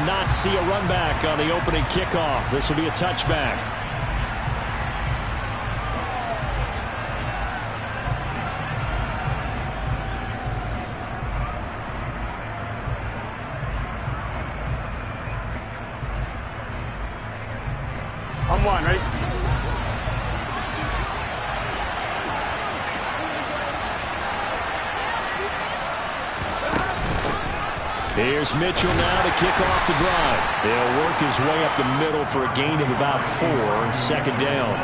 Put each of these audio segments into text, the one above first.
not see a run back on the opening kickoff. This will be a touchback. On one, ready? Here's Mitchell now to kick off the drive. He'll work his way up the middle for a gain of about 4, second down.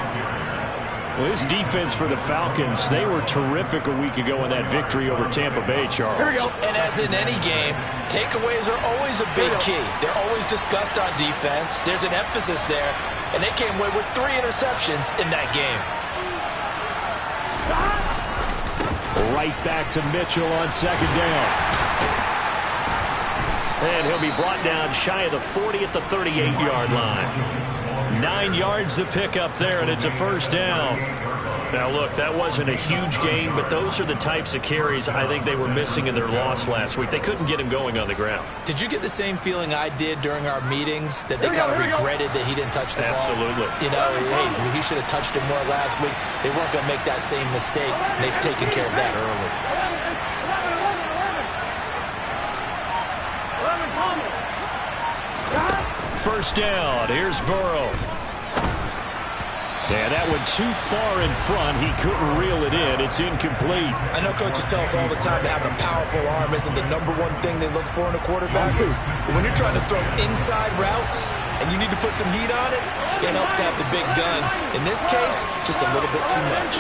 Well, this defense for the Falcons, they were terrific a week ago in that victory over Tampa Bay, Charles. Here we go. And as in any game, takeaways are always a big key. They're always discussed on defense. There's an emphasis there, and they came away with 3 interceptions in that game. Right back to Mitchell on second down. And he'll be brought down shy of the 40 at the 38-yard line. 9 yards to pick up there, and it's a first down. Now, look, that wasn't a huge gain, but those are the types of carries I think they were missing in their loss last week. They couldn't get him going on the ground. Did you get the same feeling I did during our meetings, that they kind of regretted that he didn't touch the ball? Absolutely. You know, hey, he should have touched it more last week. They weren't going to make that same mistake, and they've taken care of that early. First down. Here's Burrow. Yeah, that one too far in front. He couldn't reel it in. It's incomplete. I know coaches tell us all the time that having a powerful arm isn't the #1 thing they look for in a quarterback. But when you're trying to throw inside routes and you need to put some heat on it, it helps have the big gun. In this case, just a little bit too much.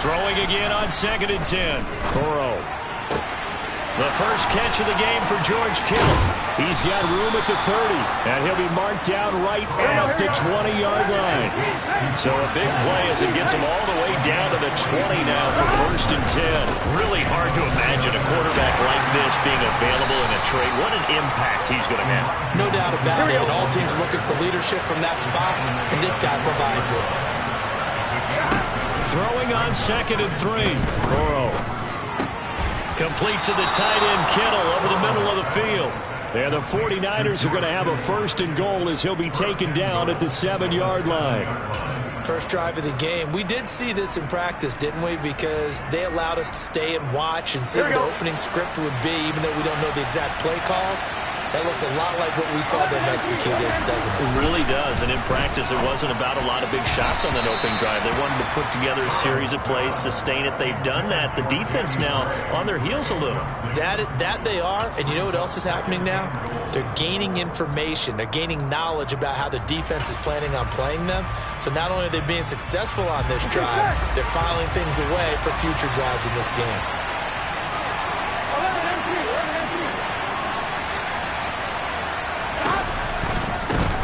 Throwing again on 2nd and 10. Burrow. The first catch of the game for George Kittle. He's got room at the 30, and he'll be marked down right at the 20-yard line. So a big play as it gets him all the way down to the 20 now for 1st and 10. Really hard to imagine a quarterback like this being available in a trade. What an impact he's going to have. No doubt about it. And all teams looking for leadership from that spot, and this guy provides it. Throwing on 2nd and 3. Burrow. Complete to the tight end, Kittle, over the middle of the field. And the 49ers are going to have a 1st and goal as he'll be taken down at the 7-yard line. First drive of the game. We did see this in practice, didn't we? Because they allowed us to stay and watch and see what the opening script would be, even though we don't know the exact play calls. That looks a lot like what we saw them execute, doesn't it? It really does. And in practice, it wasn't about a lot of big shots on that opening drive. They wanted to put together a series of plays, sustain it. They've done that. The defense now on their heels a little. That they are. And you know what else is happening now? They're gaining information. They're gaining knowledge about how the defense is planning on playing them. So not only are they being successful on this drive, they're filing things away for future drives in this game.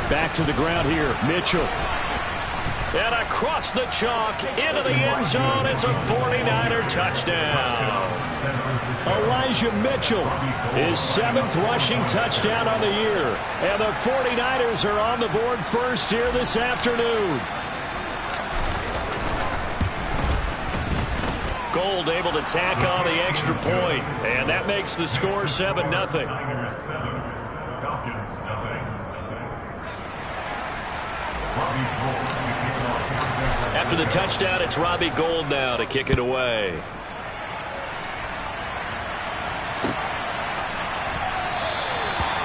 Back to the ground here, Mitchell. And across the chalk, into the end zone, it's a 49er touchdown. Elijah Mitchell, his 7th rushing touchdown on the year. And the 49ers are on the board first here this afternoon. Gold able to tack on the extra point. And that makes the score 7-0. After the touchdown, it's Robbie Gould now to kick it away.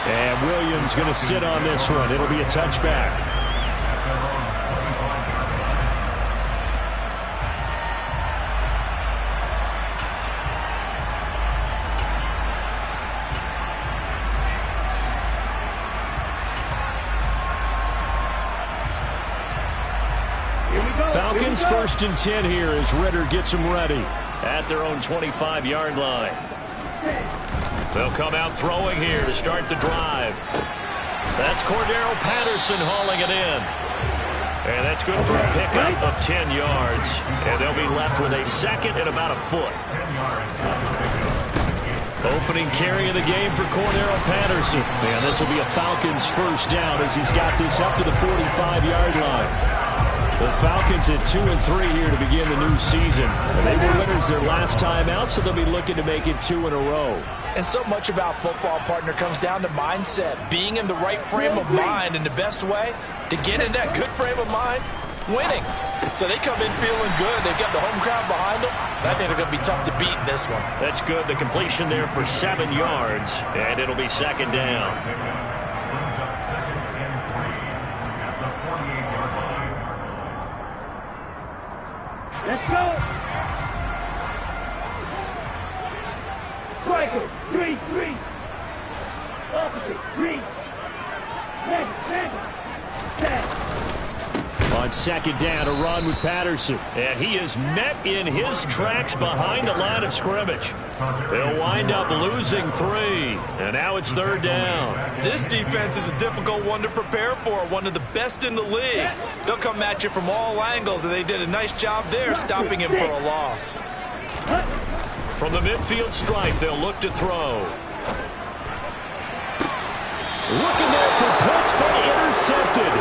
And Williams going to sit on this one. It'll be a touchback. Falcons 1st and 10 here as Ritter gets them ready at their own 25-yard line. They'll come out throwing here to start the drive. That's Cordero Patterson hauling it in. And that's good for a pickup of 10 yards. And they'll be left with a 2nd and about a foot. Opening carry of the game for Cordero Patterson. And this will be a Falcons 1st down as he's got this up to the 45-yard line. Falcons at 2-3 here to begin the new season. They were winners their last time out, so they'll be looking to make it 2 in a row. And so much about football, partner, comes down to mindset. Being in the right frame of mind, and the best way to get in that good frame of mind, winning. So they come in feeling good. They've got the home crowd behind them. I think they're going to be tough to beat in this one. That's good. The completion there for 7 yards, and it'll be second down. Let's go. Striker, 3-3. Opposite, 3. On second down, a run with Patterson. And he is met in his tracks behind the line of scrimmage. They'll wind up losing 3. And now it's third down. This defense is a difficult one to prepare for, one of the best in the league. They'll come at you from all angles, and they did a nice job there stopping him for a loss. From the midfield stripe, they'll look to throw. Looking there for Pitts, but intercepted.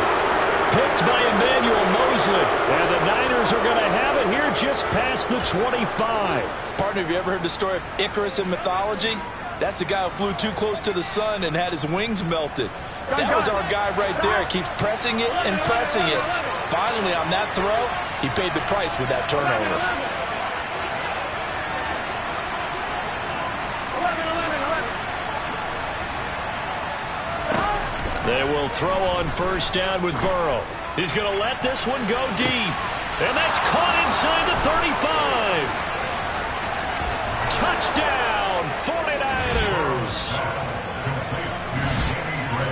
Picked by Emmanuel Mosley. And the Niners are going to have it here just past the 25. Partner, have you ever heard the story of Icarus in mythology? That's the guy who flew too close to the sun and had his wings melted. That was our guy right there. Keeps pressing it and pressing it. Finally, on that throw, he paid the price with that turnover. They will throw on first down with Burrow. He's going to let this one go deep. And that's caught inside the 35. Touchdown, 49ers.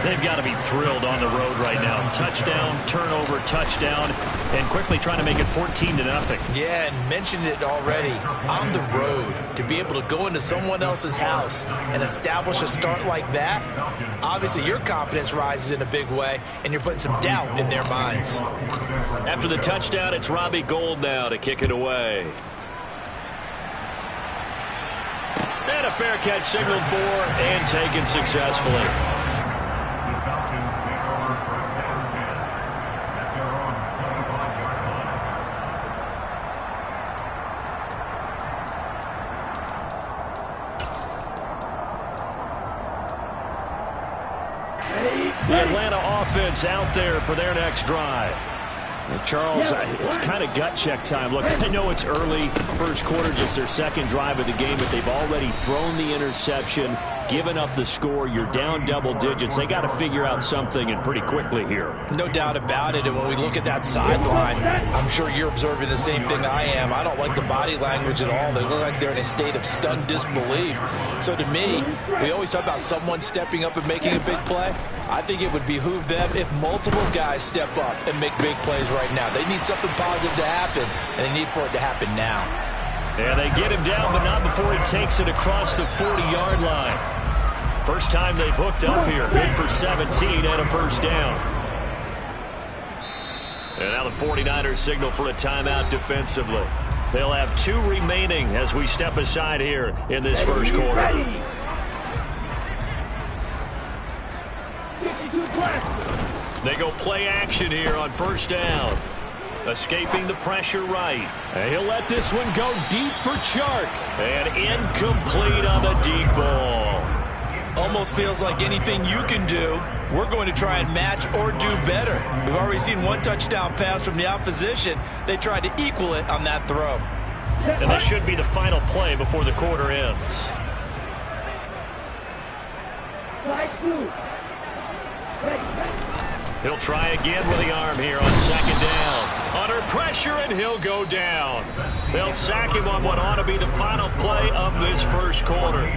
They've got to be thrilled on the road right now. Touchdown, turnover, touchdown, and quickly trying to make it 14-0. Yeah, and mentioned it already. On the road, to be able to go into someone else's house and establish a start like that, obviously your confidence rises in a big way, and you're putting some doubt in their minds. After the touchdown, it's Robbie Gould now to kick it away. And a fair catch signaled for and taken successfully. The Atlanta offense out there for their next drive. And Charles, it's kind of gut check time. Look, I know it's early, first quarter, just their second drive of the game, but they've already thrown the interception, given up the score. You're down double digits. They got to figure out something, and pretty quickly here. No doubt about it. And when we look at that sideline, I'm sure you're observing the same thing I am. I don't like the body language at all. They look like they're in a state of stunned disbelief. So to me, we always talk about someone stepping up and making a big play. I think it would behoove them if multiple guys step up and make big plays right now. They need something positive to happen, and they need for it to happen now. And they get him down, but not before he takes it across the 40-yard line. First time they've hooked up here. Good for 17 and a first down. And now the 49ers signal for a timeout defensively. They'll have 2 remaining as we step aside here in this first quarter. They go play action here on first down. Escaping the pressure right. And he'll let this one go deep for Chark. And incomplete on the deep ball. Almost feels like anything you can do, we're going to try and match or do better. We've already seen one touchdown pass from the opposition. They tried to equal it on that throw. And this should be the final play before the quarter ends. He'll try again with the arm here on second down. Under pressure, and he'll go down. They'll sack him on what ought to be the final play of this first quarter.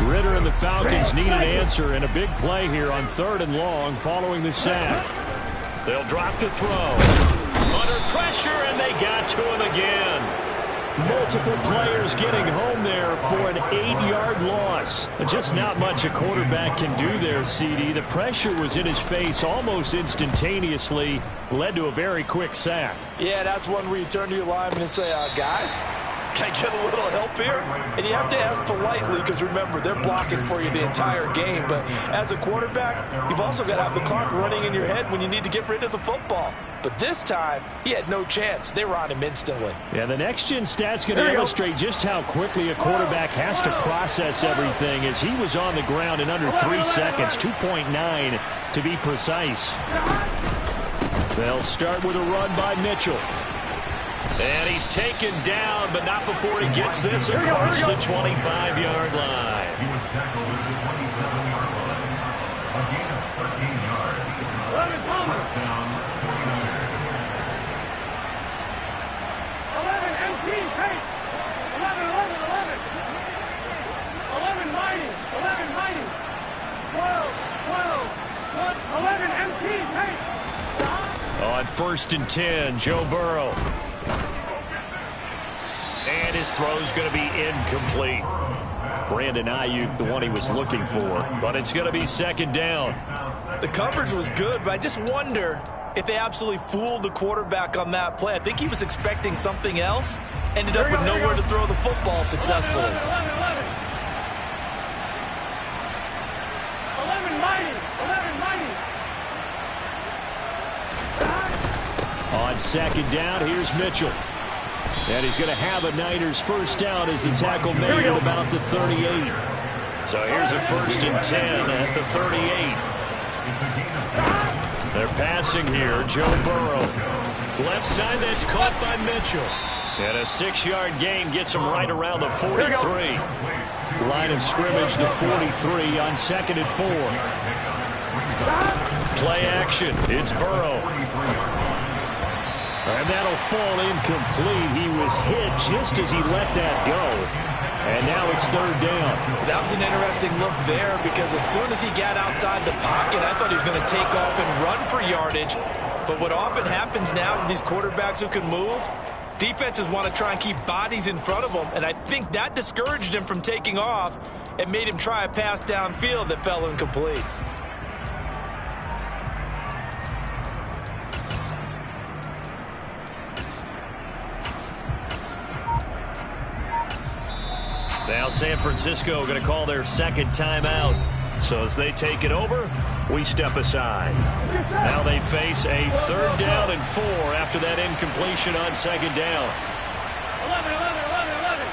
Ritter and the Falcons need an answer and a big play here on 3rd and long following the sack. They'll drop to throw. Under pressure, and they got to him again. Multiple players getting home there for an 8-yard loss. Just not much a quarterback can do there, CD. The pressure was in his face almost instantaneously, led to a very quick sack. Yeah, that's one where you turn to your lineman and say, guys, can I get a little help here? And you have to ask politely because, remember, they're blocking for you the entire game. But as a quarterback, you've also got to have the clock running in your head when you need to get rid of the football. But this time, he had no chance. They were on him instantly. Yeah, the next-gen stat's going to illustrate just how quickly a quarterback has to process everything, as he was on the ground in under 3 seconds, 2.9 to be precise. They'll start with a run by Mitchell. And he's taken down, but not before he gets this across the 25-yard line. He was tackled at the 27-yard line. A gain of 13 yards. First down, 49ers. 11 MT, hey! 11, 11, 11. 11 mighty, 11 mighty. 12, 11 MT, hey! On 1st and 10, Joe Burrow. And his throw's going to be incomplete. Brandon Ayuk, the one he was looking for. But it's going to be 2nd down. The coverage was good, but I just wonder if they absolutely fooled the quarterback on that play. I think he was expecting something else. Ended up with nowhere to throw the football successfully. 11 mighty, 11 mighty. On 2nd down, here's Mitchell. And he's going to have a Niners first down as the tackle made at about the 38. So here's a 1st and 10 at the 38. They're passing here. Joe Burrow. Left side, that's caught by Mitchell. And a 6-yard gain gets him right around the 43. Line of scrimmage, the 43 on 2nd and 4. Play action. It's Burrow. And that'll fall incomplete. He was hit just as he let that go. And now it's 3rd down. That was an interesting look there because as soon as he got outside the pocket, I thought he was going to take off and run for yardage. But what often happens now with these quarterbacks who can move, defenses want to try and keep bodies in front of them. And I think that discouraged him from taking off and made him try a pass downfield that fell incomplete. Now San Francisco going to call their 2nd timeout. So as they take it over, we step aside. Now they face a 3rd down and 4 after that incompletion on 2nd down. 11, 11, 11, 11.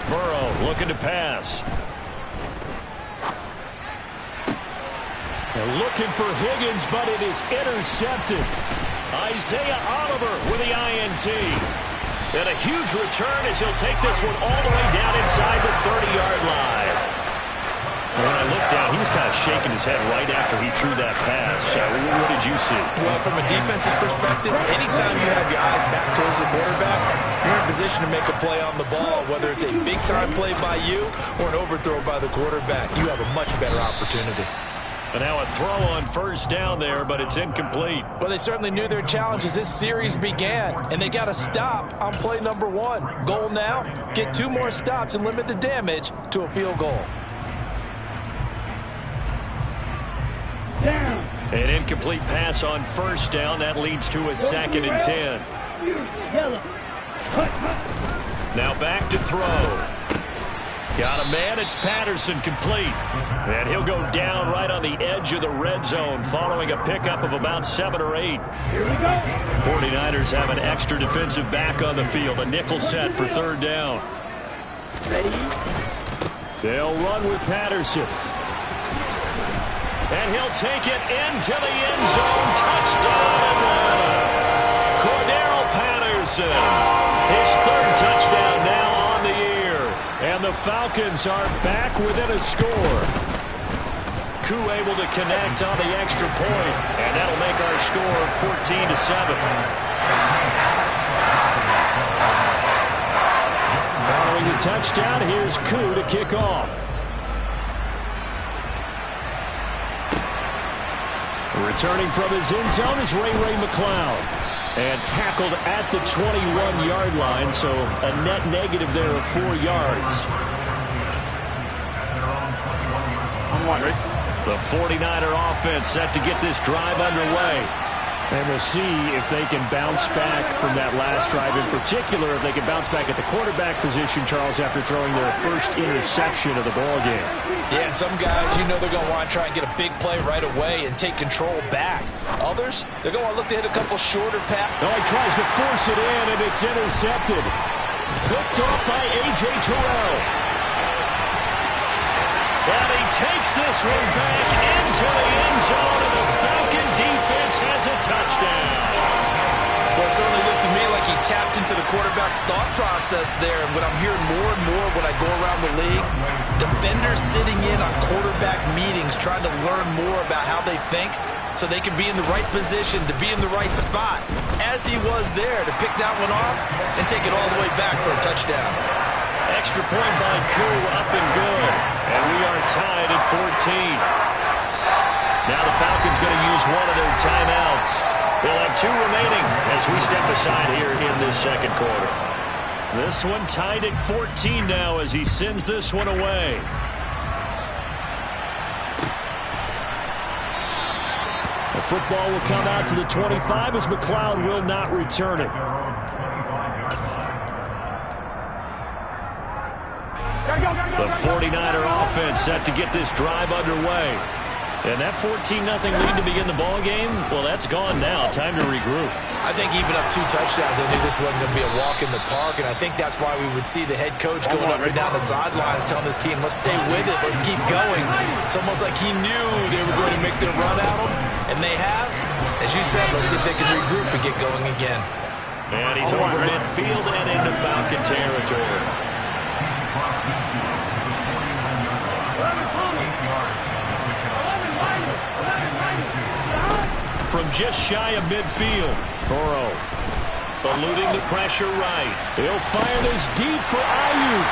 Burrow looking to pass. They're looking for Higgins, but it is intercepted. Isaiah Oliver with the INT. And a huge return as he'll take this one all the way down inside the 30-yard line. When I looked down, he was kind of shaking his head right after he threw that pass. What did you see? Well, from a defense's perspective, anytime you have your eyes back towards the quarterback, you're in position to make a play on the ball, whether it's a big-time play by you or an overthrow by the quarterback. You have a much better opportunity. And now a throw on 1st down there, but it's incomplete. Well, they certainly knew their challenge as this series began, and they got to stop on play number 1. Goal now, get 2 more stops and limit the damage to a field goal. An incomplete pass on 1st down. That leads to a 2nd and 10. Now back to throw. Got a man, it's Patterson, complete. And he'll go down right on the edge of the red zone following a pickup of about 7 or 8. Here we go. 49ers have an extra defensive back on the field, a nickel set for 3rd down. Ready? They'll run with Patterson. And he'll take it into the end zone. Touchdown, Atlanta. Cordero Patterson. His 3rd touchdown now on the year. And the Falcons are back within a score. Koo able to connect on the extra point. And that'll make our score 14-7. Following the touchdown, here's Koo to kick off. Returning from his end zone is Ray McCloud. And tackled at the 21-yard line, so a net negative there of 4 yards. The 49er offense set to get this drive underway. And we'll see if they can bounce back from that last drive. In particular, if they can bounce back at the quarterback position, Charles, after throwing their first interception of the ballgame. Yeah, and some guys, you know they're going to want to try and get a big play right away and take control back. Others, they're going to want to look to hit a couple shorter passes. Oh, he tries to force it in, and it's intercepted. Picked off by A.J. Terrell. And he takes this one back into the end zone, and the Falcon defense has a touchdown. Well, it certainly looked to me like he tapped into the quarterback's thought process there. And what I'm hearing more and more when I go around the league, defenders sitting in on quarterback meetings trying to learn more about how they think so they can be in the right position, to be in the right spot, as he was there to pick that one off and take it all the way back for a touchdown. Extra point by Koo, up and good. And we are tied at 14. Now the Falcons going to use one of their timeouts. They'll have 2 remaining as we step aside here in this second quarter. This one tied at 14 now as he sends this one away. The football will come out to the 25 as McCloud will not return it. The 49er offense set to get this drive underway. And that 14-0 lead to begin the ball game, well, that's gone now. Time to regroup. I think even up 2 touchdowns, I knew this wasn't going to be a walk in the park, and I think that's why we would see the head coach going up and down the sidelines telling his team, let's stay with it, let's keep going. It's almost like he knew they were going to make their run at him, and they have. As you said, let's see if they can regroup and get going again. And he's over midfield and into Falcon territory. From just shy of midfield, Burrow eluding the pressure right. He'll fire this deep for Ayuk.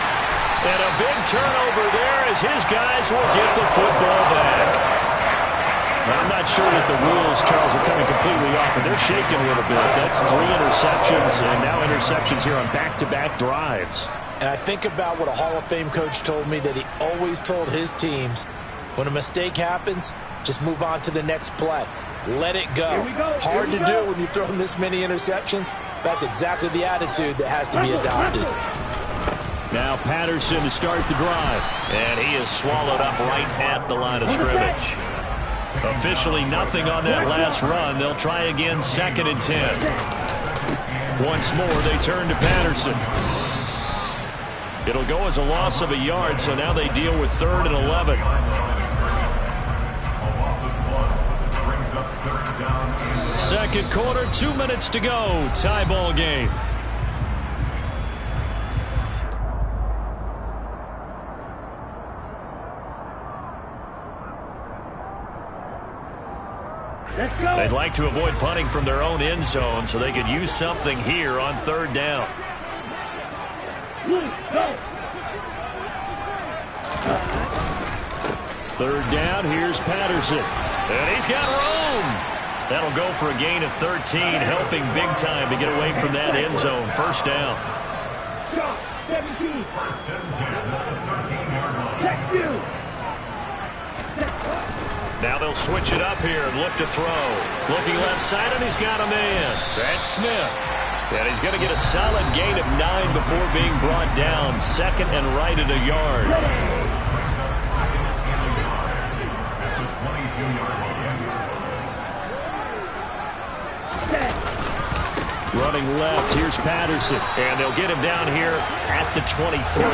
And a big turnover there as his guys will get the football back. Now, I'm not sure that the rules, Charles, are coming completely off, but they're shaking a little bit. That's 3 interceptions, and now interceptions here on back-to-back drives. And I think about what a Hall of Fame coach told me, that he always told his teams, when a mistake happens, just move on to the next play. Let it go. Hard to do when you've thrown this many interceptions. That's exactly the attitude that has to be adopted. Now Patterson to start the drive. And he is swallowed up right at the line of scrimmage. Officially nothing on that last run. They'll try again, 2nd and 10. Once more, they turn to Patterson. It'll go as a loss of a yard, so now they deal with 3rd and 11. Second quarter, 2 minutes to go. Tie ball game. They'd like to avoid punting from their own end zone so they could use something here on 3rd down. Third down, here's Patterson. And he's got room. That'll go for a gain of 13, helping big time to get away from that end zone. 1st down. Now they'll switch it up here and look to throw. Looking left side, and he's got a man. That's Smith. And he's going to get a solid gain of 9 before being brought down. 2nd and right at a yard. Running left, here's Patterson. And they'll get him down here at the 23.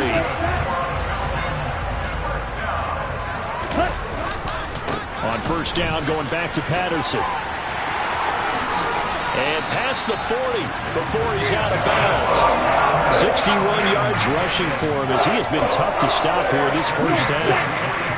On 1st down, going back to Patterson. And past the 40 before he's out of bounds. 61 yards rushing for him as he has been tough to stop here this 1st half.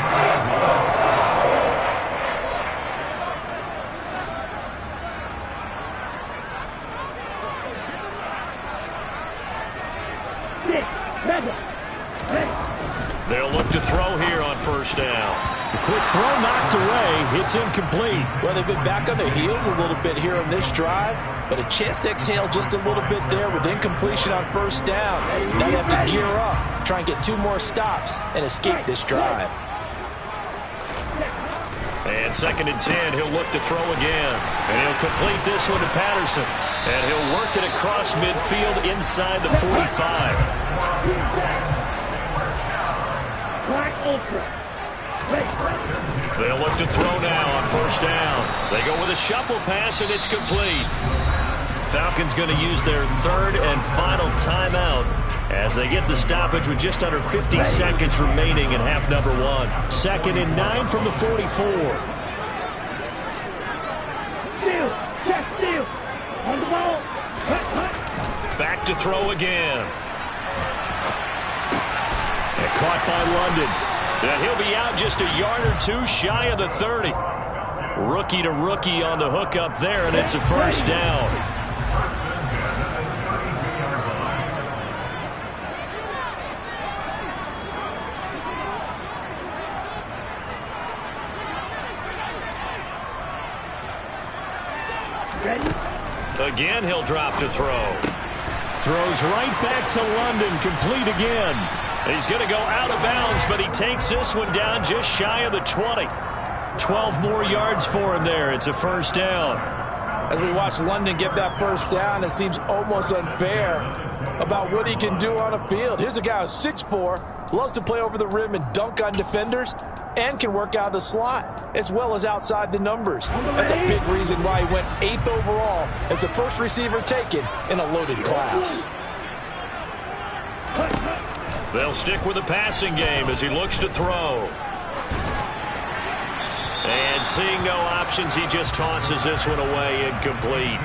They'll look to throw here on first down. The quick throw knocked away. It's incomplete. Well, they've been back on their heels a little bit here on this drive, but a chance to exhale just a little bit there with incompletion on first down. Now they have to gear up, try and get 2 more stops, and escape this drive. And 2nd and 10, he'll look to throw again. And he'll complete this one to Patterson. And he'll work it across midfield inside the 45. Black Ultra. They'll look to throw now on first down. They go with a shuffle pass, and it's complete. Falcons going to use their 3rd and final timeout as they get the stoppage with just under 50 seconds remaining in half number 1. 2nd and 9 from the 44. Steal. Check steal. On the ball. Back to throw again. And caught by London. And he'll be out just a yard or 2 shy of the 30. Rookie to rookie on the hook up there, and it's a first down. Again, he'll drop to throw. Throws right back to London, complete again. He's going to go out of bounds, but he takes this one down just shy of the 20. 12 more yards for him there. It's a first down. As we watch London get that first down, it seems almost unfair about what he can do on a field. Here's a guy who's 6'4", loves to play over the rim and dunk on defenders, and can work out of the slot as well as outside the numbers. That's a big reason why he went 8th overall as the first receiver taken in a loaded class. They'll stick with the passing game as he looks to throw. And seeing no options, he just tosses this one away, incomplete.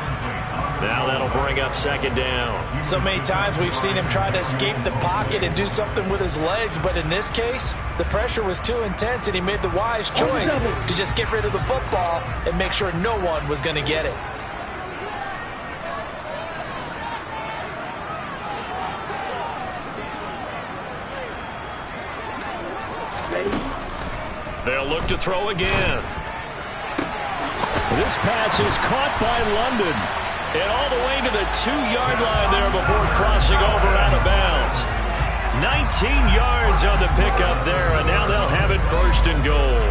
Now that'll bring up 2nd down. So many times we've seen him try to escape the pocket and do something with his legs, but in this case, the pressure was too intense and he made the wise choice to just get rid of the football and make sure no one was going to get it. They'll look to throw again. This pass is caught by London. And all the way to the 2-yard line there before crossing over out of bounds. 19 yards on the pickup there, and now they'll have it 1st and goal.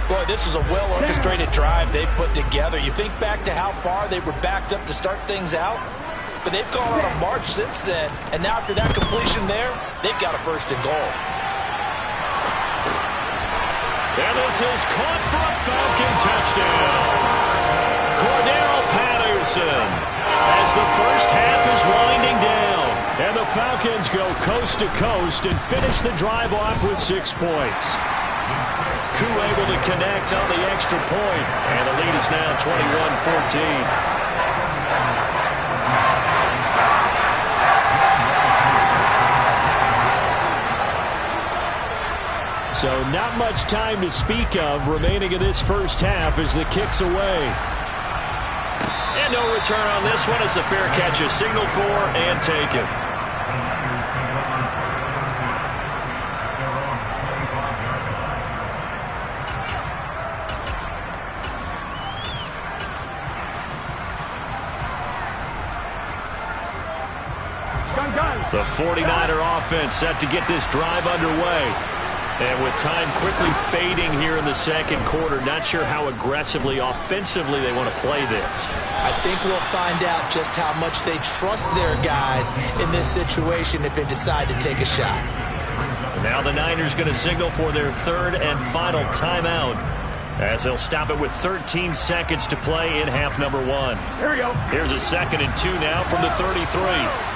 Boy, this is a well-orchestrated drive they put together. You think back to how far they were backed up to start things out, but they've gone on a march since then, and now after that completion there, they've got a 1st and goal. And this is caught for a Falcon touchdown. Cordell Patterson as the first half is winding down. And the Falcons go coast to coast and finish the drive off with 6 points. Koo able to connect on the extra point. And the lead is now 21-14. So not much time to speak of remaining in this first half as the kick's away. And no return on this one as the fair catch is signaled for and taken. The 49er offense set to get this drive underway. And with time quickly fading here in the 2nd quarter, not sure how aggressively, offensively they want to play this. I think we'll find out just how much they trust their guys in this situation if they decide to take a shot. Now the Niners going to signal for their 3rd and final timeout as they'll stop it with 13 seconds to play in half number 1. Here we go. Here's a 2nd and 2 now from the 33.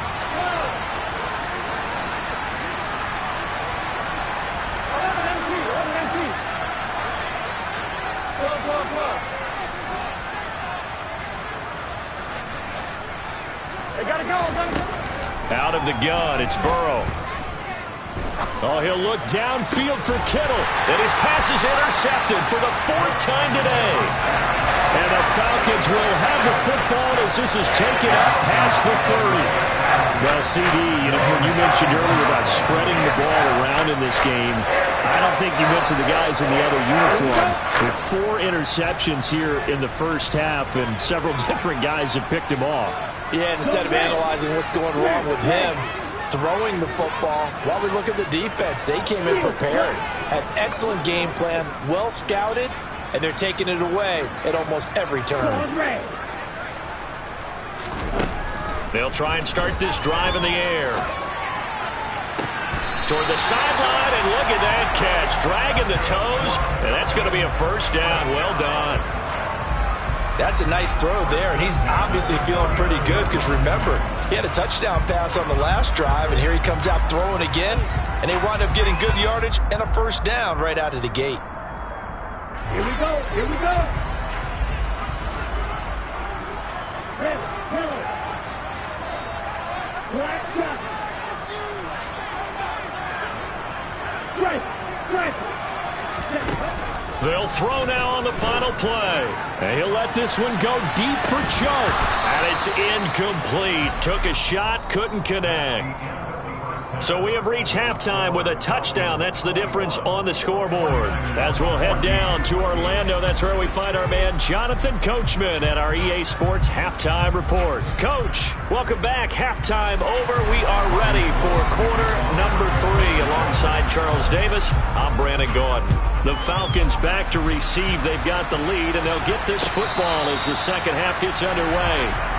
Out of the gun, it's Burrow. Oh, he'll look downfield for Kittle. And his pass is intercepted for the 4th time today. And the Falcons will have the football as this is taken up past the 30. Well, CD, when you mentioned earlier about spreading the ball around in this game, I don't think you mentioned the guys in the other uniform. With 4 interceptions here in the first half, and several different guys have picked him off. Yeah, instead of analyzing what's going wrong with him, throwing the football, while we look at the defense, they came in prepared, had an excellent game plan, well scouted, and they're taking it away at almost every turn. They'll try and start this drive in the air. Toward the sideline, and look at that catch. Dragging the toes, and that's going to be a first down. Well done. That's a nice throw there, and he's obviously feeling pretty good because, remember, he had a touchdown pass on the last drive, and here he comes out throwing again, and they wind up getting good yardage and a first down right out of the gate. Here we go. Here we go. They'll throw now on the final play. And he'll let this one go deep for Choke. And it's incomplete. Took a shot, couldn't connect. So we have reached halftime with a touchdown. That's the difference on the scoreboard. As we'll head down to Orlando, that's where we find our man Jonathan Coachman at our EA Sports Halftime Report. Coach, welcome back. Halftime over. We are ready for quarter number 3. Alongside Charles Davis, I'm Brandon Gordon. The Falcons back to receive. They've got the lead, and they'll get this football as the second half gets underway.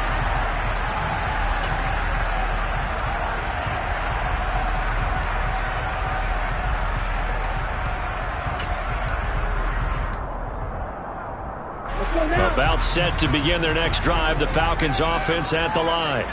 About set to begin their next drive. The Falcons offense at the line.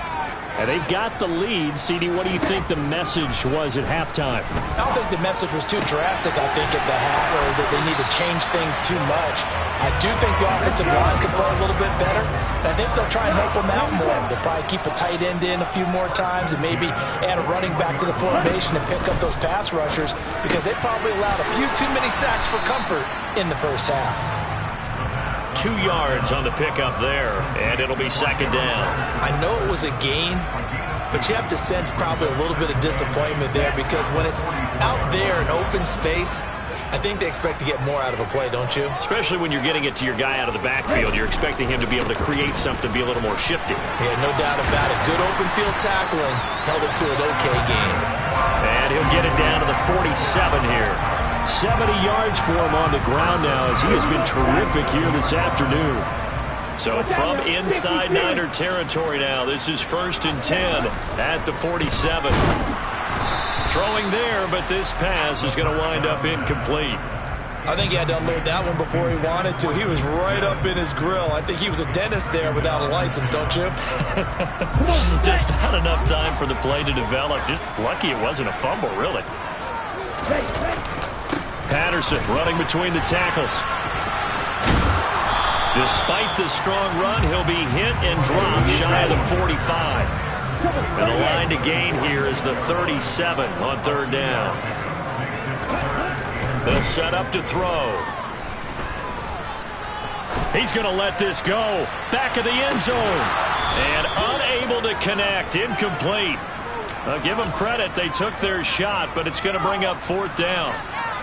And they've got the lead. CD, what do you think the message was at halftime? I don't think the message was too drastic, I think, at the half, or that they need to change things too much. I do think the offensive line could play a little bit better. And I think they'll try and help them out more. They'll probably keep a tight end in a few more times and maybe add a running back to the formation and pick up those pass rushers, because they probably allowed a few too many sacks for comfort in the first half. 2 yards on the pickup there, and it'll be second down. I know it was a gain, but you have to sense probably a little bit of disappointment there, because when it's out there in open space, I think they expect to get more out of a play, don't you? Especially when you're getting it to your guy out of the backfield. You're expecting him to be able to create something, be a little more shifty. Yeah, no doubt about it. Good open field tackling held it to an okay game. And he'll get it down to the 47 here. 70 yards for him on the ground now, as he has been terrific here this afternoon. So from inside Niner territory now, this is 1st and 10 at the 47. Throwing there, but this pass is going to wind up incomplete. I think he had to unload that one before he wanted to. He was right up in his grill. I think he was a dentist there without a license, don't you? Just not enough time for the play to develop. Just lucky it wasn't a fumble, really. Patterson running between the tackles. Despite the strong run, he'll be hit and dropped shy of the 45. And the line to gain here is the 37 on 3rd down. They'll set up to throw. He's going to let this go. Back of the end zone. And unable to connect. Incomplete. Give them credit. They took their shot, but it's going to bring up 4th down.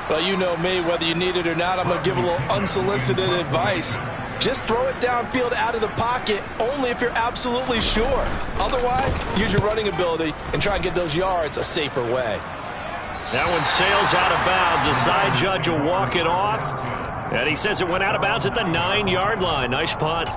Well, you know me, whether you need it or not, I'm going to give a little unsolicited advice. Just throw it downfield out of the pocket only if you're absolutely sure. Otherwise, use your running ability and try and get those yards a safer way. That one sails out of bounds. The side judge will walk it off. And he says it went out of bounds at the 9-yard line. Nice punt.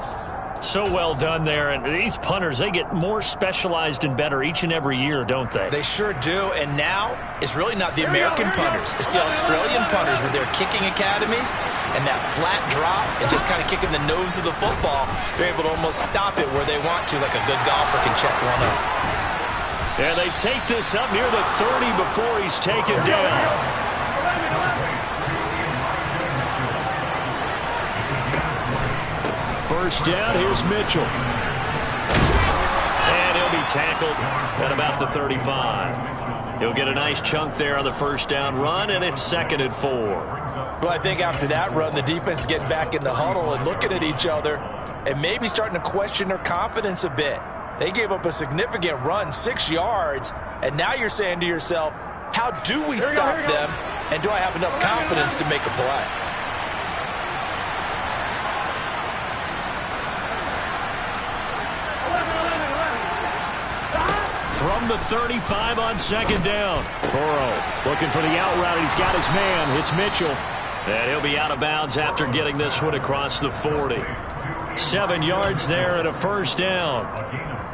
So well done there. And these punters, they get more specialized and better each and every year, don't they? They sure do. And now, it's really not the American punters. It's the Australian punters with their kicking academies and that flat drop and just kind of kicking the nose of the football. They're able to almost stop it where they want to, like a good golfer can check one up. And they take this up near the 30 before he's taken down. First down, here's Mitchell. And he'll be tackled at about the 35. He'll get a nice chunk there on the first down run, and it's 2nd and 4. Well, I think after that run, the defense getting back in the huddle and looking at each other and maybe starting to question their confidence a bit. They gave up a significant run, 6 yards, and now you're saying to yourself, how do we stop them, and do I have enough confidence to make a play? From the 35 on second down. Burrow looking for the out route. He's got his man. It's Mitchell. And he'll be out of bounds after getting this one across the 40. 7 yards there and a first down.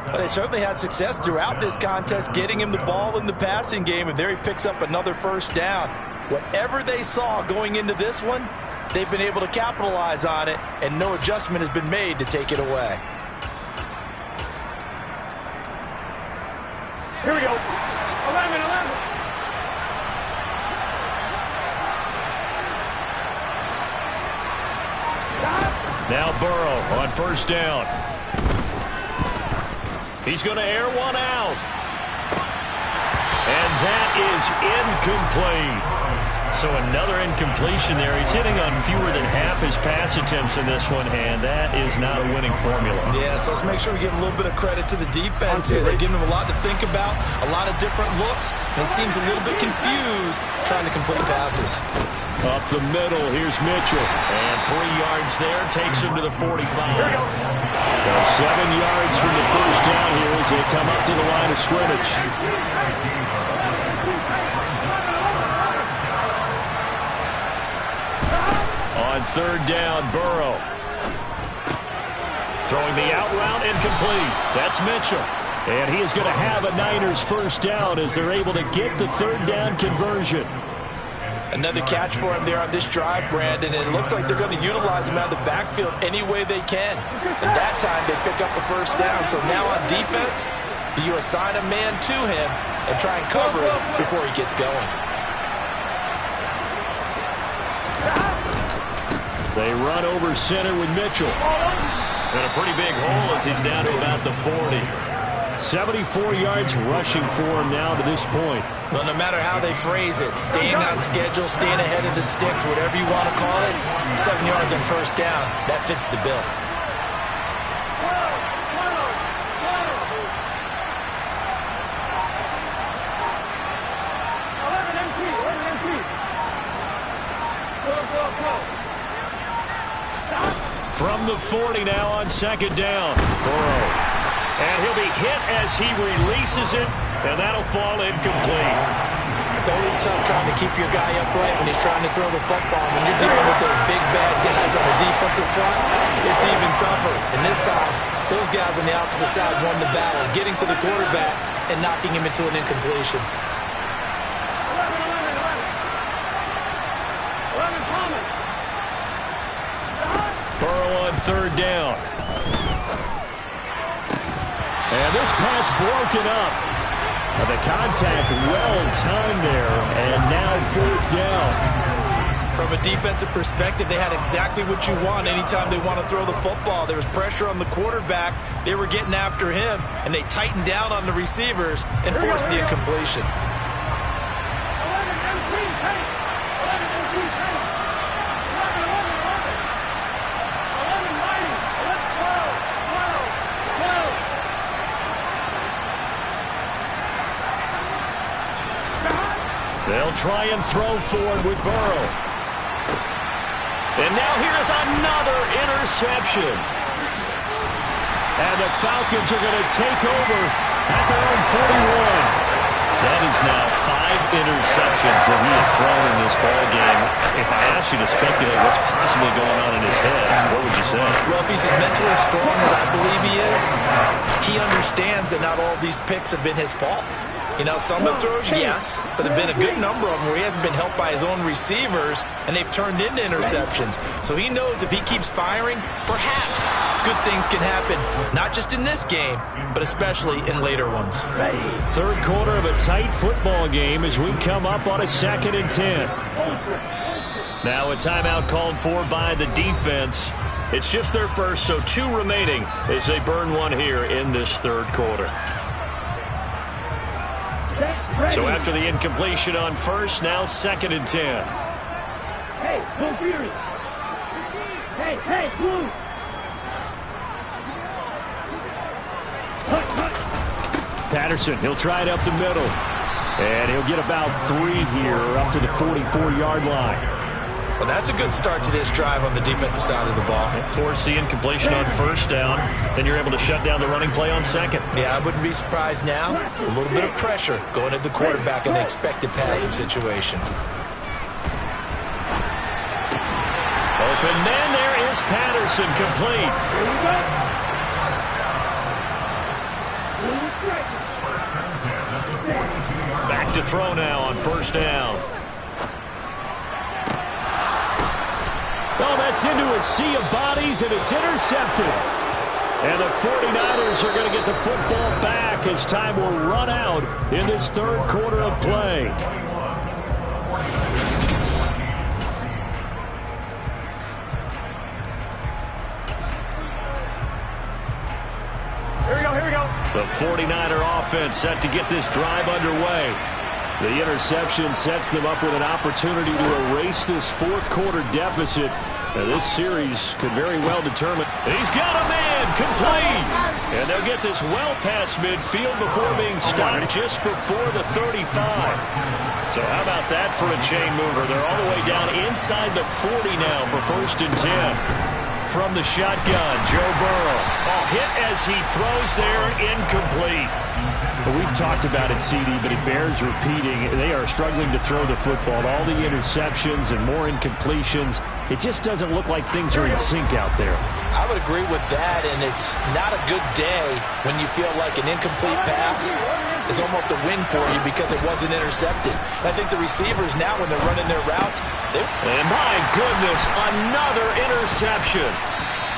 Well, they certainly had success throughout this contest getting him the ball in the passing game, and there he picks up another first down. Whatever they saw going into this one, they've been able to capitalize on it, and no adjustment has been made to take it away. Here we go. 11. Now Burrow on first down. He's going to air one out. And that is incomplete. So another incompletion there. He's hitting on fewer than half his pass attempts in this one, and that is not a winning formula. Yeah, so let's make sure we give a little bit of credit to the defense here. They're giving him a lot to think about, a lot of different looks, and he seems a little bit confused trying to complete passes. Up the middle, here's Mitchell. And 3 yards there, takes him to the 45. So 7 yards from the first down here as they come up to the line of scrimmage. On third down, Burrow. Throwing the out route, incomplete. That's Mitchell. And he is going to have a Niners first down as they're able to get the third down conversion. Another catch for him there on this drive, Brandon, and it looks like they're going to utilize him out of the backfield any way they can. And that time they pick up the first down. So now on defense, do you assign a man to him and try and cover it before he gets going? They run over center with Mitchell. And a pretty big hole as he's down to about the 40. 74 yards rushing for him now to this point. Well, no matter how they phrase it, staying on schedule, staying ahead of the sticks, whatever you want to call it, 7 yards on first down, that fits the bill. From the 40 now on second down. Burrow. And he'll be hit as he releases it, and that'll fall incomplete. It's always tough trying to keep your guy upright when he's trying to throw the football. When you're dealing with those big, bad guys on the defensive front, it's even tougher. And this time, those guys on the opposite side won the battle, getting to the quarterback and knocking him into an incompletion. 11. Burrow on third down. And this pass broken up. The contact well-timed there, and now fourth down. From a defensive perspective, they had exactly what you want anytime they want to throw the football. There was pressure on the quarterback. They were getting after him, and they tightened down on the receivers and forced the incompletion. They'll try and throw forward with Burrow. And now here's another interception. And the Falcons are going to take over at their own 41. That is now 5 interceptions that he has thrown in this ball game. If I asked you to speculate what's possibly going on in his head, what would you say? Well, if he's as mentally strong as I believe he is, he understands that not all of these picks have been his fault. You know, some of the throws, yes, but there have been a good number of them where he hasn't been helped by his own receivers, and they've turned into interceptions. So he knows if he keeps firing, perhaps good things can happen, not just in this game, but especially in later ones. Third quarter of a tight football game as we come up on a 2nd and 10. Now a timeout called for by the defense. It's just their first, so 2 remaining as they burn one here in this third quarter. So after the incompletion on first, now 2nd and 10. Hey, Blue Fury. Hey, Blue. Patterson. He'll try it up the middle. And he'll get about 3 here, up to the 44-yard line. Well, that's a good start to this drive on the defensive side of the ball. Force the incompletion on first down. Then you're able to shut down the running play on second. Yeah, I wouldn't be surprised now. A little bit of pressure going at the quarterback in the expected passing situation. Open man, there is Patterson, complete. Back to throw now on first down. Oh, that's into a sea of bodies, and it's intercepted. And the 49ers are going to get the football back as time will run out in this third quarter of play. Here we go. The 49er offense set to get this drive underway. The interception sets them up with an opportunity to erase this fourth quarter deficit. Now, this series could very well determine. He's got a man, complete. And they'll get this well past midfield before being stopped just before the 35. So how about that for a chain mover? They're all the way down inside the 40 now for 1st and 10. From the shotgun, Joe Burrow. Oh, hit as he throws there, incomplete. Well, we've talked about it, CD, but it bears repeating. They are struggling to throw the football. All the interceptions and more incompletions. It just doesn't look like things are in sync out there. I would agree with that, and it's not a good day when you feel like an incomplete pass is almost a win for you because it wasn't intercepted. I think the receivers now, when they're running their routes, and my goodness, another interception.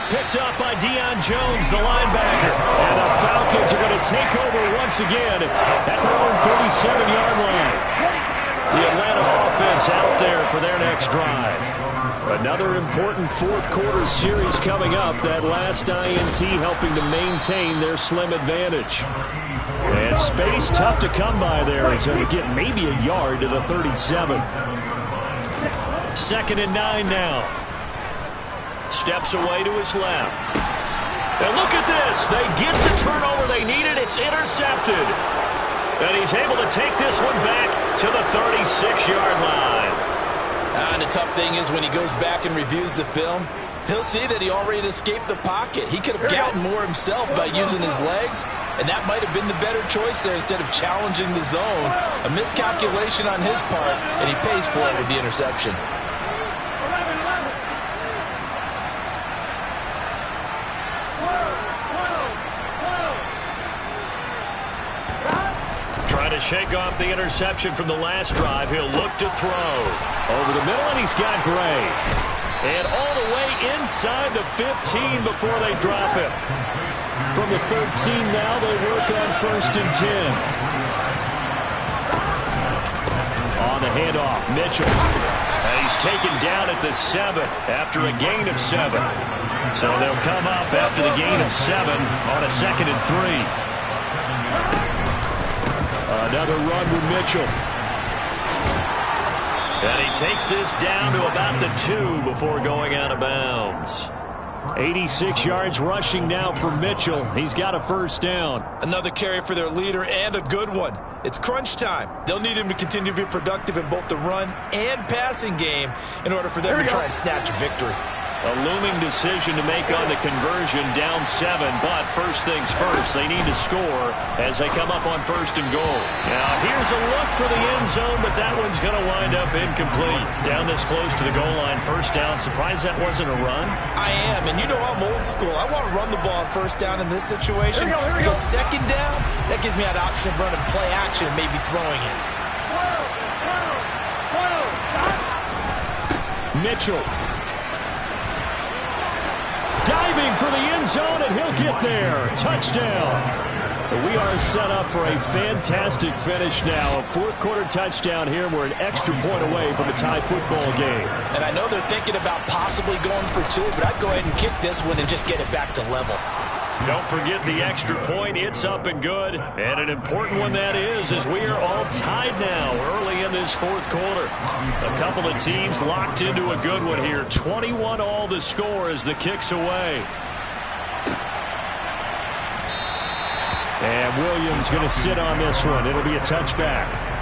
Picked up by Deion Jones, the linebacker. And the Falcons are going to take over once again at their own 37-yard line. The Atlanta offense out there for their next drive. Another important fourth quarter series coming up. That last INT helping to maintain their slim advantage. And space tough to come by there as they get maybe a yard to the 37. 2nd and 9 now. Steps away to his left. And look at this. They get the turnover they needed. It's intercepted. And he's able to take this one back to the 36-yard line. And the tough thing is when he goes back and reviews the film, he'll see that he already escaped the pocket. He could have gotten more himself by using his legs, and that might have been the better choice there instead of challenging the zone. A miscalculation on his part, and he pays for it with the interception. To shake off the interception from the last drive, he'll look to throw. Over the middle, and he's got Gray. And all the way inside the 15 before they drop it. From the 13 now, they work on 1st and 10. On the handoff, Mitchell. And he's taken down at the 7 after a gain of 7. So they'll come up after the gain of 7 on a 2nd and 3. Another run with Mitchell. And he takes this down to about the 2 before going out of bounds. 86 yards rushing now for Mitchell. He's got a 1st down. Another carry for their leader and a good one. It's crunch time. They'll need him to continue to be productive in both the run and passing game in order for them to try and snatch a victory. A looming decision to make on the conversion, down 7, but first things first, they need to score as they come up on 1st and goal. Now here's a look for the end zone, but that one's going to wind up incomplete. Down this close to the goal line, 1st down. Surprised that wasn't a run? I am, and you know I'm old school. I want to run the ball on 1st down in this situation because 2nd down, that gives me an option of running play action and maybe throwing it. Mitchell. Diving for the end zone, and he'll get there. Touchdown. We are set up for a fantastic finish now. A fourth quarter touchdown here. We're an extra point away from a tie football game. And I know they're thinking about possibly going for 2, but I'd go ahead and kick this one and just get it back to level. Don't forget the extra point. It's up and good. And an important one that is, as we are all tied now early in this fourth quarter. A couple of teams locked into a good one here. 21 all the score as the kick's away. And Williams going to sit on this one. It'll be a touchback.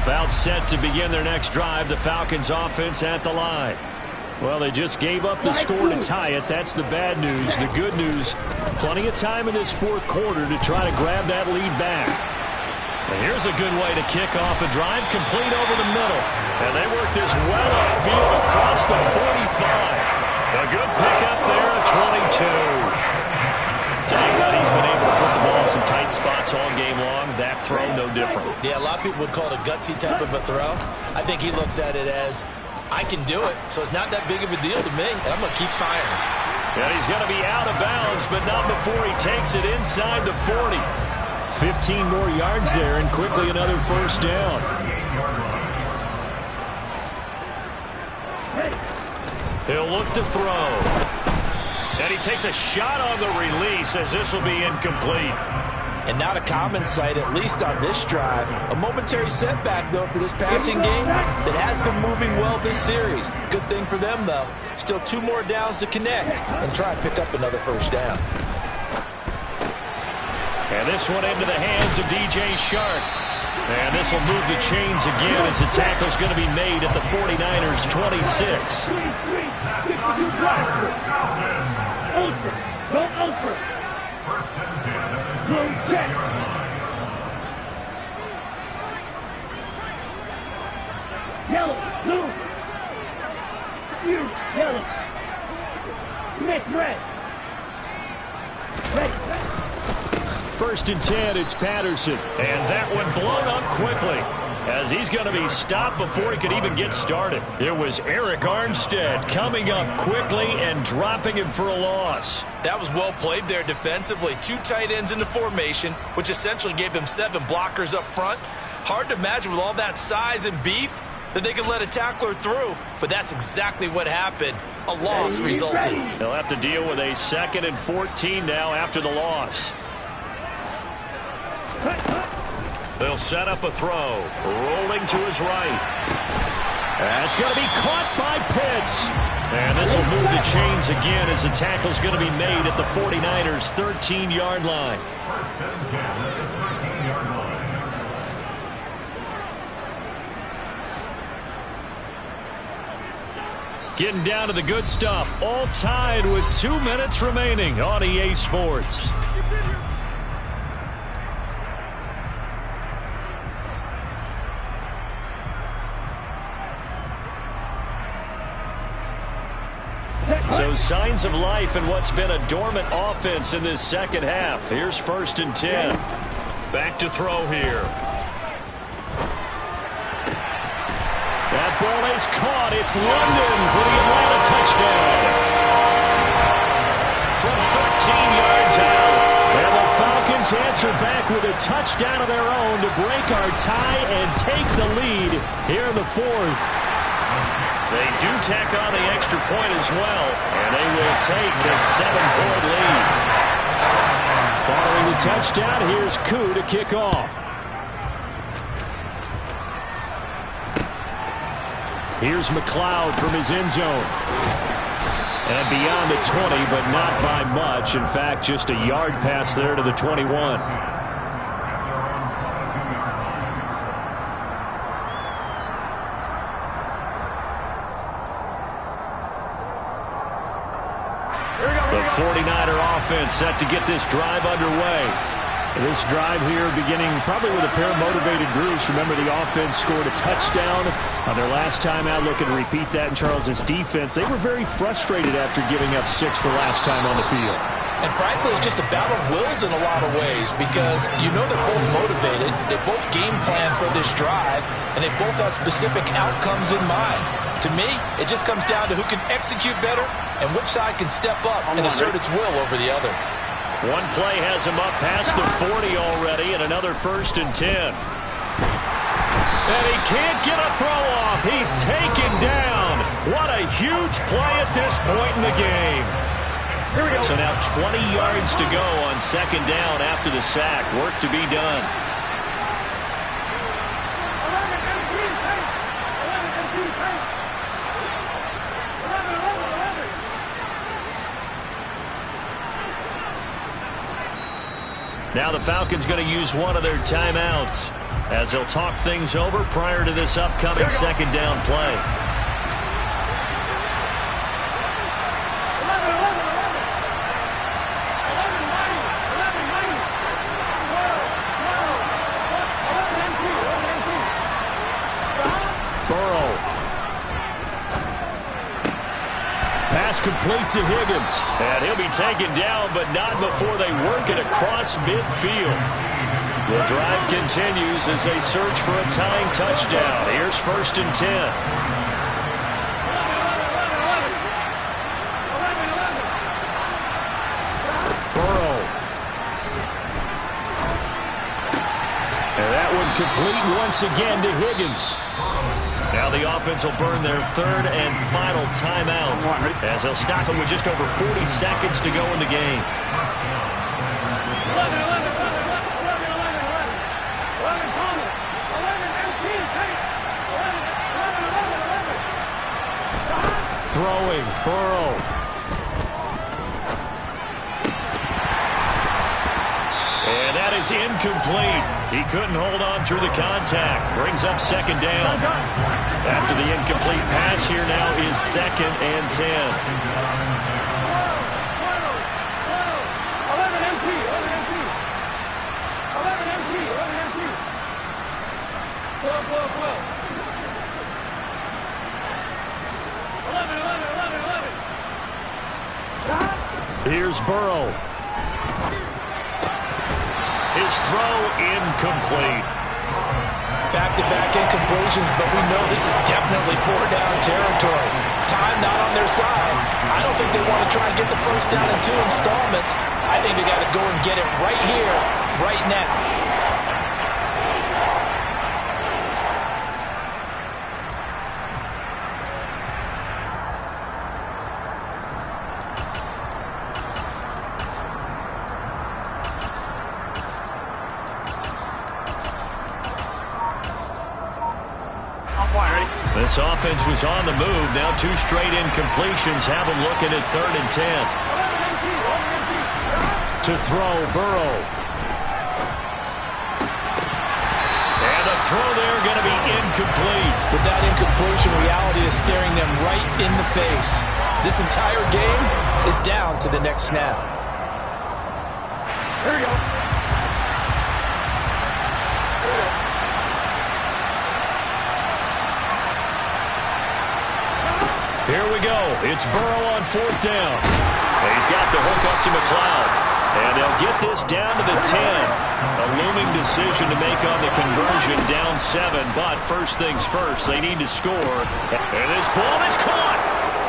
About set to begin their next drive. The Falcons offense at the line. Well, they just gave up the score to tie it. That's the bad news. The good news, plenty of time in this fourth quarter to try to grab that lead back. And here's a good way to kick off a drive, complete over the middle. And they work this well upfield across the 45. A good pickup there at 22. Tell you what, he's been able to put the ball in some tight spots all game long. That throw, no different. Yeah, a lot of people would call it a gutsy type of a throw. I think he looks at it as, I can do it, so it's not that big of a deal to me, and I'm going to keep firing. And he's going to be out of bounds, but not before he takes it inside the 40. 15 more yards there, and quickly another first down. He'll look to throw. And he takes a shot on the release as this will be incomplete. And not a common sight, at least on this drive. A momentary setback, though, for this passing game that has been moving well this series. Good thing for them, though. Still 2 more downs to connect and try and pick up another first down. And this one into the hands of DJ Shark. And this will move the chains again as the tackle's going to be made at the 49ers' 26. Ultra. Go ultra. Close check. Yellow. Blue. Yellow. Next red. Red. First and 10, it's Patterson. And that one blown up quickly as he's going to be stopped before he could even get started. It was Eric Armstead coming up quickly and dropping him for a loss. That was well played there defensively. 2 tight ends in the formation, which essentially gave them 7 blockers up front. Hard to imagine with all that size and beef that they could let a tackler through, but that's exactly what happened. A loss resulted. They'll have to deal with a 2nd and 14 now after the loss. They'll set up a throw. Rolling to his right. That's going to be caught by Pitts. And this will move the chains again as the tackle's going to be made at the 49ers' 13-yard line. Getting down to the good stuff. All tied with 2 minutes remaining on EA Sports. So signs of life in what's been a dormant offense in this second half. Here's 1st and 10. Back to throw here. That ball is caught. It's London for the Atlanta touchdown. From 13 yards out. And the Falcons answer back with a touchdown of their own to break our tie and take the lead here in the 4th. They do tack on the extra point as well, and they will take a 7-point lead. Following the touchdown, here's Koo to kick off. Here's McLeod from his end zone. And beyond the 20, but not by much. In fact, just a yard pass there to the 21. The 49er offense set to get this drive underway. This drive here beginning probably with a pair of motivated groups. Remember, the offense scored a touchdown on their last time out. Looking to repeat that in Charles's defense. They were very frustrated after giving up 6 the last time on the field. And frankly, it's just a battle of wills in a lot of ways because you know they're both motivated. They both game plan for this drive, and they both have specific outcomes in mind. To me, it just comes down to who can execute better and which side can step up and assert its will over the other. One play has him up past the 40 already, and another 1st and 10. And he can't get a throw off. He's taken down. What a huge play at this point in the game. Here we go. So now 20 yards to go on 2nd down after the sack. Work to be done. 11 empty, Now the Falcons going to use one of their timeouts as they'll talk things over prior to this upcoming second down play. Complete to Higgins. And he'll be taken down, but not before they work it across midfield. The drive continues as they search for a tying touchdown. Here's 1st and 10. Burrow. And that one complete once again to Higgins. Now the offense will burn their 3rd and final timeout as they'll stop them with just over 40 seconds to go in the game. Throwing, Burrow. And that is incomplete. He couldn't hold on through the contact. Brings up 2nd down. After the incomplete pass, here now is 2nd and 10. 11 MT. 12. 11. Here's Burrow. His throw incomplete. Back-to-back incompletions, but we know this is definitely 4-down territory. Time not on their side. I don't think they want to try and get the first down in 2 installments. I think they got to go and get it right here, right now. This offense was on the move. Now 2 straight incompletions have them looking at 3rd and 10. To throw, Burrow. And the throw there going to be incomplete. With that incompletion, reality is staring them right in the face. This entire game is down to the next snap. Here we go. Here we go. It's Burrow on 4th down. He's got the hook up to McLeod. And they'll get this down to the 10. A looming decision to make on the conversion, down 7. But first things first, they need to score. And this ball is caught.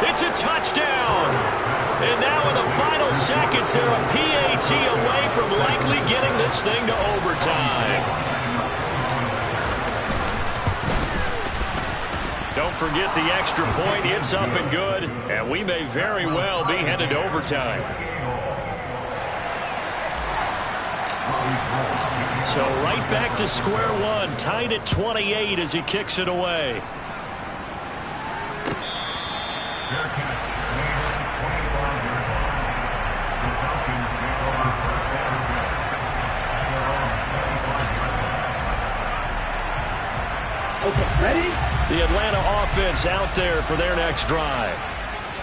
It's a touchdown. And now in the final seconds, they're a PAT away from likely getting this thing to overtime. Don't forget the extra point. It's up and good, and we may very well be headed to overtime. So right back to square one, tied at 28 as he kicks it away. Okay, ready? The Atlanta offense out there for their next drive.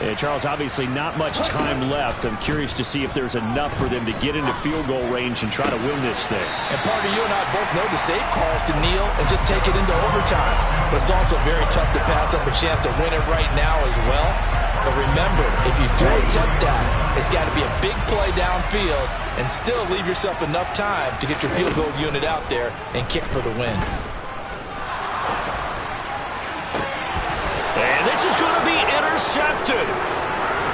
And Charles, obviously not much time left. I'm curious to see if there's enough for them to get into field goal range and try to win this thing. And Parker, you and I both know the safe call is to kneel and just take it into overtime. But it's also very tough to pass up a chance to win it right now as well. But remember, if you do attempt that, it's got to be a big play downfield and still leave yourself enough time to get your field goal unit out there and kick for the win. And this is going to be intercepted.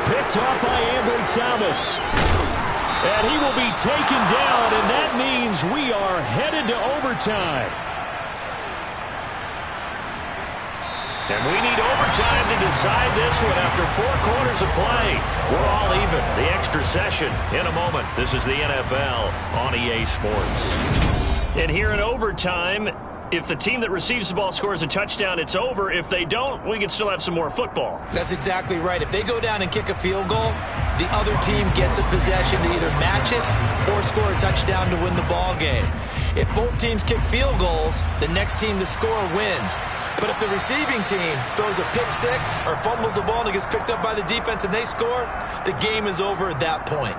Picked up by Ambry Thomas. And he will be taken down, and that means we are headed to overtime. And we need overtime to decide this one after 4 quarters of play. We're all even. The extra session in a moment. This is the NFL on EA Sports. And here in overtime, if the team that receives the ball scores a touchdown, it's over. If they don't, we can still have some more football. That's exactly right. If they go down and kick a field goal, the other team gets a possession to either match it or score a touchdown to win the ball game. If both teams kick field goals, the next team to score wins. But if the receiving team throws a pick six or fumbles the ball and it gets picked up by the defense and they score, the game is over at that point.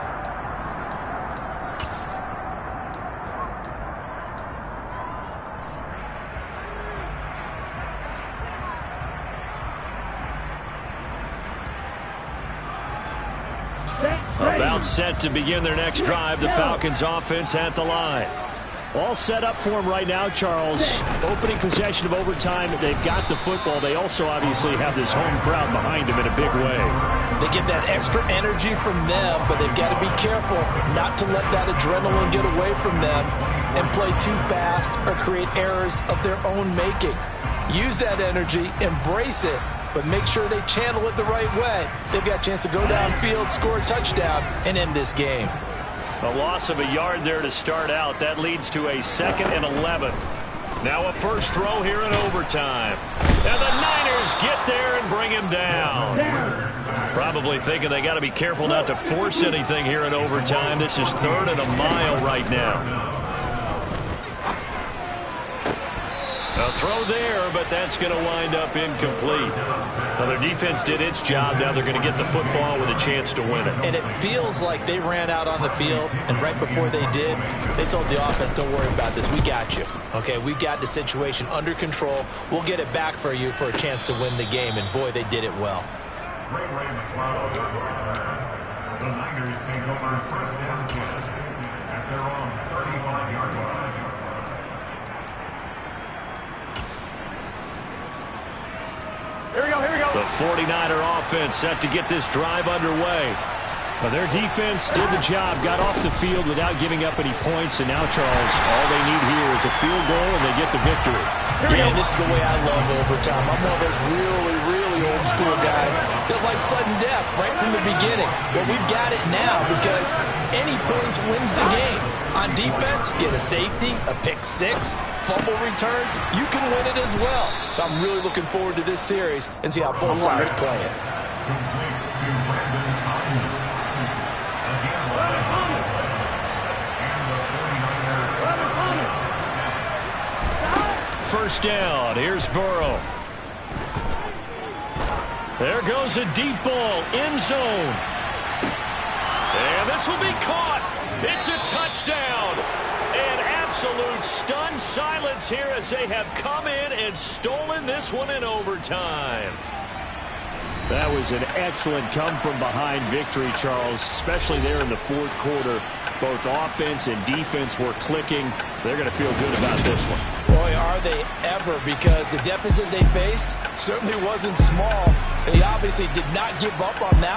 About set to begin their next drive, the Falcons offense at the line. All set up for them right now, Charles. Opening possession of overtime. They've got the football. They also obviously have this home crowd behind them in a big way. They get that extra energy from them, but they've got to be careful not to let that adrenaline get away from them and play too fast or create errors of their own making. Use that energy, embrace it, but make sure they channel it the right way. They've got a chance to go downfield, score a touchdown, and end this game. A loss of a yard there to start out. That leads to a 2nd and 11. Now a first throw here in overtime. And the Niners get there and bring him down. Probably thinking they got to be careful not to force anything here in overtime. This is 3rd and a mile right now. A throw there, but that's going to wind up incomplete. Now, their defense did its job. Now they're going to get the football with a chance to win it. And it feels like they ran out on the field, and right before they did, they told the offense, don't worry about this. We got you. Okay, we got the situation under control. We'll get it back for you for a chance to win the game, and boy, they did it well. The Niners take over first down at their own 35-yard line. Here we go, here we go. The 49er offense set to get this drive underway. Well, their defense did the job, got off the field without giving up any points, and now, Charles, all they need here is a field goal, and they get the victory. Yeah, this is the way I love overtime. I'm one of those really old school guys that like sudden death right from the beginning. Well, we've got it now because any points wins the game. On defense, get a safety, a pick six, fumble return, you can win it as well. So I'm really looking forward to this series and see how both sides play it. First down. Here's Burrow. There goes a deep ball. End zone. And this will be caught. It's a touchdown. An absolute stunned silence here as they have come in and stolen this one in overtime. That was an excellent come-from-behind victory, Charles, especially there in the 4th quarter. Both offense and defense were clicking. They're going to feel good about this one. Boy, are they ever, because the deficit they faced certainly wasn't small. They obviously did not give up on that one.